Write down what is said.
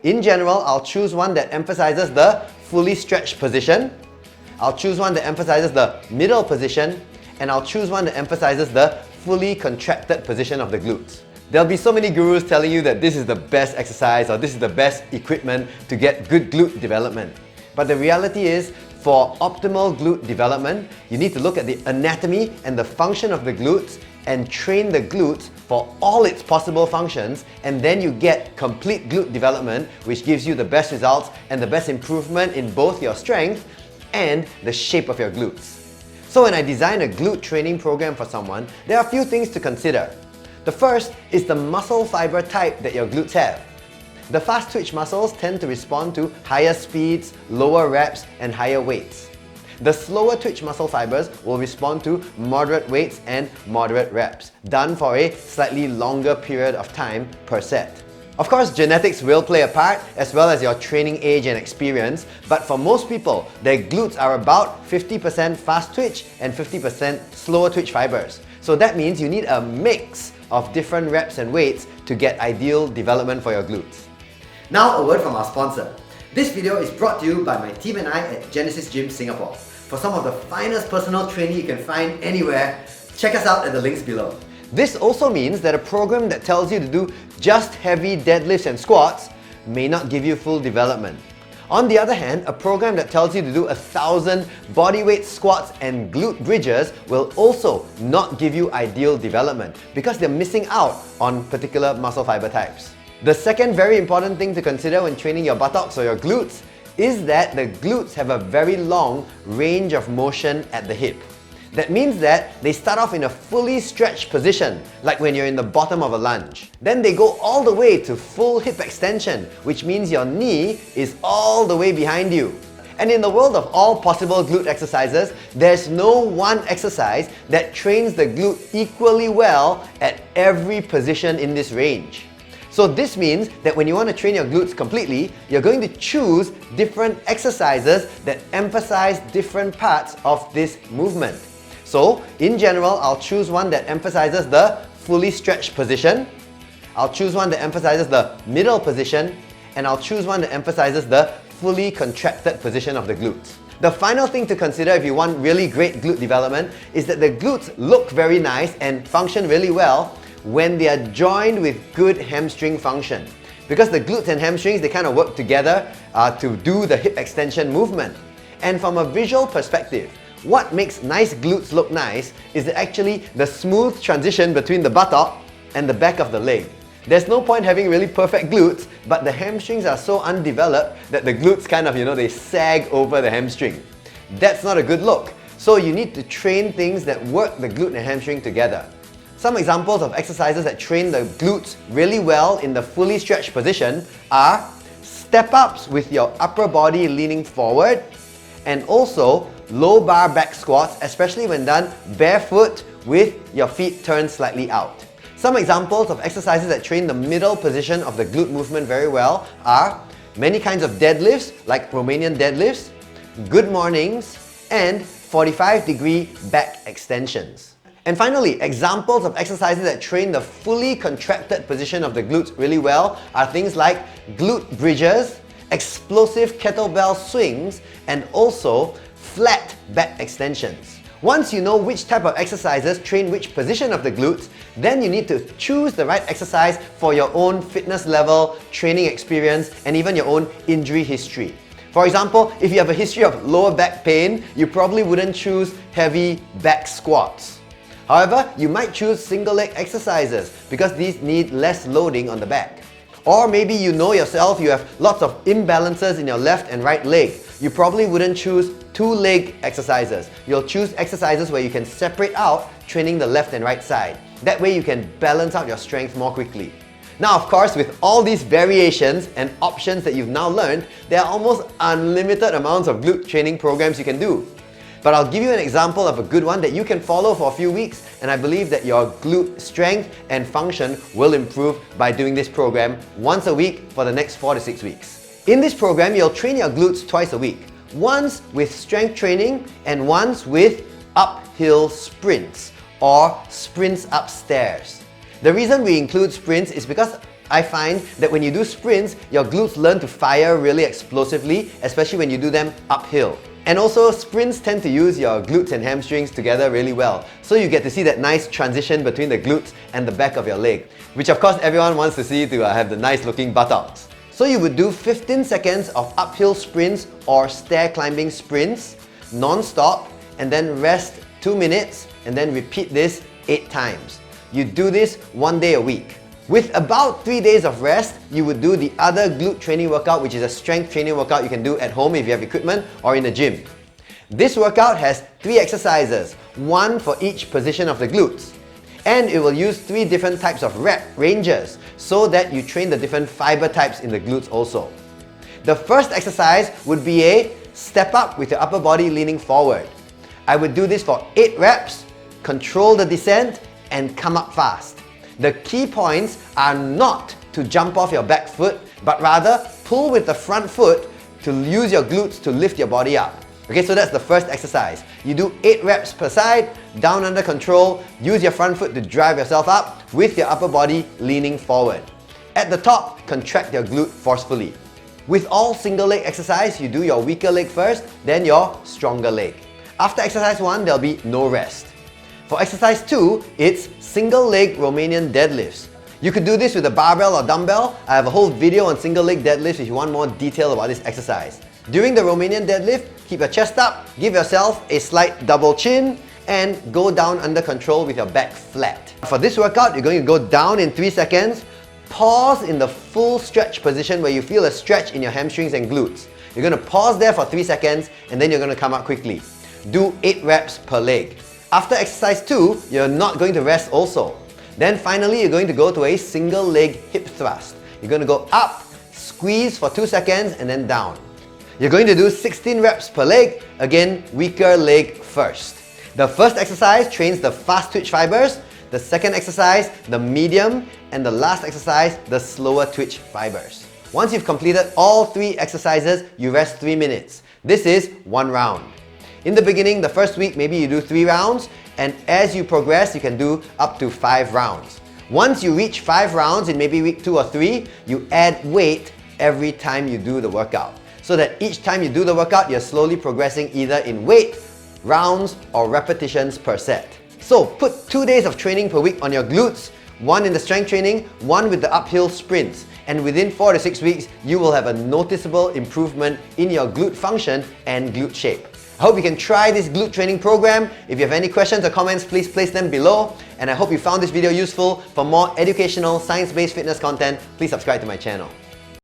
In general, I'll choose one that emphasizes the fully stretched position. I'll choose one that emphasizes the middle position. And I'll choose one that emphasizes the fully contracted position of the glutes. There'll be so many gurus telling you that this is the best exercise or this is the best equipment to get good glute development. But the reality is, for optimal glute development, you need to look at the anatomy and the function of the glutes and train the glutes for all its possible functions, and then you get complete glute development, which gives you the best results and the best improvement in both your strength and the shape of your glutes. So when I design a glute training program for someone, there are a few things to consider. The first is the muscle fiber type that your glutes have. The fast twitch muscles tend to respond to higher speeds, lower reps, and higher weights. The slower twitch muscle fibers will respond to moderate weights and moderate reps, done for a slightly longer period of time per set. Of course, genetics will play a part, as well as your training age and experience, but for most people, their glutes are about 50% fast twitch and 50% slower twitch fibers. So that means you need a mix of different reps and weights to get ideal development for your glutes. Now a word from our sponsor. This video is brought to you by my team and I at Genesis Gym Singapore. For some of the finest personal training you can find anywhere, check us out at the links below. This also means that a program that tells you to do just heavy deadlifts and squats may not give you full development. On the other hand, a program that tells you to do 1,000 bodyweight squats and glute bridges will also not give you ideal development because they're missing out on particular muscle fiber types. The second very important thing to consider when training your buttocks or your glutes is that the glutes have a very long range of motion at the hip. That means that they start off in a fully stretched position, like when you're in the bottom of a lunge. Then they go all the way to full hip extension, which means your knee is all the way behind you. And in the world of all possible glute exercises, there's no one exercise that trains the glute equally well at every position in this range. So this means that when you want to train your glutes completely, you're going to choose different exercises that emphasize different parts of this movement. So, in general, I'll choose one that emphasizes the fully stretched position. I'll choose one that emphasizes the middle position. And I'll choose one that emphasizes the fully contracted position of the glutes. The final thing to consider if you want really great glute development is that the glutes look very nice and function really well when they are joined with good hamstring function. Because the glutes and hamstrings, they kind of work together to do the hip extension movement. And from a visual perspective, what makes nice glutes look nice is actually the smooth transition between the buttock and the back of the leg. There's no point having really perfect glutes, but the hamstrings are so undeveloped that the glutes kind of, they sag over the hamstring. That's not a good look. So you need to train things that work the glute and hamstring together. Some examples of exercises that train the glutes really well in the fully stretched position are step-ups with your upper body leaning forward, and also low bar back squats, especially when done barefoot with your feet turned slightly out. Some examples of exercises that train the middle position of the glute movement very well are many kinds of deadlifts, like Romanian deadlifts, good mornings, and 45-degree back extensions. And finally, examples of exercises that train the fully contracted position of the glutes really well are things like glute bridges, explosive kettlebell swings, and also flat back extensions. Once you know which type of exercises train which position of the glutes, then you need to choose the right exercise for your own fitness level, training experience, and even your own injury history. For example, if you have a history of lower back pain, you probably wouldn't choose heavy back squats. However, you might choose single leg exercises because these need less loading on the back. Or maybe you know yourself, you have lots of imbalances in your left and right leg. You probably wouldn't choose two-leg exercises. You'll choose exercises where you can separate out training the left and right side. That way you can balance out your strength more quickly. Now, of course, with all these variations and options that you've now learned, there are almost unlimited amounts of glute training programs you can do. But I'll give you an example of a good one that you can follow for a few weeks, and I believe that your glute strength and function will improve by doing this program once a week for the next 4 to 6 weeks. In this program, you'll train your glutes twice a week. Once with strength training and once with uphill sprints or sprints upstairs. The reason we include sprints is because I find that when you do sprints, your glutes learn to fire really explosively, especially when you do them uphill. And also, sprints tend to use your glutes and hamstrings together really well. So you get to see that nice transition between the glutes and the back of your leg, which of course everyone wants to see to have the nice looking buttocks. So you would do 15 seconds of uphill sprints or stair climbing sprints, non-stop, and then rest 2 minutes, and then repeat this 8 times. You do this 1 day a week. With about 3 days of rest, you would do the other glute training workout, which is a strength training workout you can do at home if you have equipment or in the gym. This workout has 3 exercises, 1 for each position of the glutes. And it will use 3 different types of rep ranges so that you train the different fiber types in the glutes also. The first exercise would be a step up with your upper body leaning forward. I would do this for 8 reps, control the descent, and come up fast. The key points are not to jump off your back foot, but rather pull with the front foot to use your glutes to lift your body up. Okay, so that's the first exercise. You do 8 reps per side, down under control, use your front foot to drive yourself up with your upper body leaning forward. At the top, contract your glute forcefully. With all single leg exercise, you do your weaker leg first, then your stronger leg. After exercise 1, there'll be no rest. For exercise 2, it's single leg Romanian deadlifts. You could do this with a barbell or dumbbell. I have a whole video on single leg deadlifts if you want more detail about this exercise. During the Romanian deadlift, keep your chest up, give yourself a slight double chin, and go down under control with your back flat. For this workout, you're going to go down in 3 seconds, pause in the full stretch position where you feel a stretch in your hamstrings and glutes. You're going to pause there for 3 seconds, and then you're going to come up quickly. Do 8 reps per leg. After exercise 2, you're not going to rest also. Then finally, you're going to go to a single leg hip thrust. You're going to go up, squeeze for 2 seconds, and then down. You're going to do 16 reps per leg, again, weaker leg first. The first exercise trains the fast twitch fibers, the second exercise, the medium, and the last exercise, the slower twitch fibers. Once you've completed all 3 exercises, you rest 3 minutes. This is 1 round. In the beginning, the first week, maybe you do 3 rounds, and as you progress, you can do up to 5 rounds. Once you reach 5 rounds in maybe week 2 or 3, you add weight every time you do the workout. So that each time you do the workout, you're slowly progressing either in weight, rounds, or repetitions per set. So put 2 days of training per week on your glutes, 1 in the strength training, 1 with the uphill sprints. And within 4 to 6 weeks, you will have a noticeable improvement in your glute function and glute shape. I hope you can try this glute training program. If you have any questions or comments, please place them below. And I hope you found this video useful. For more educational, science-based fitness content, please subscribe to my channel.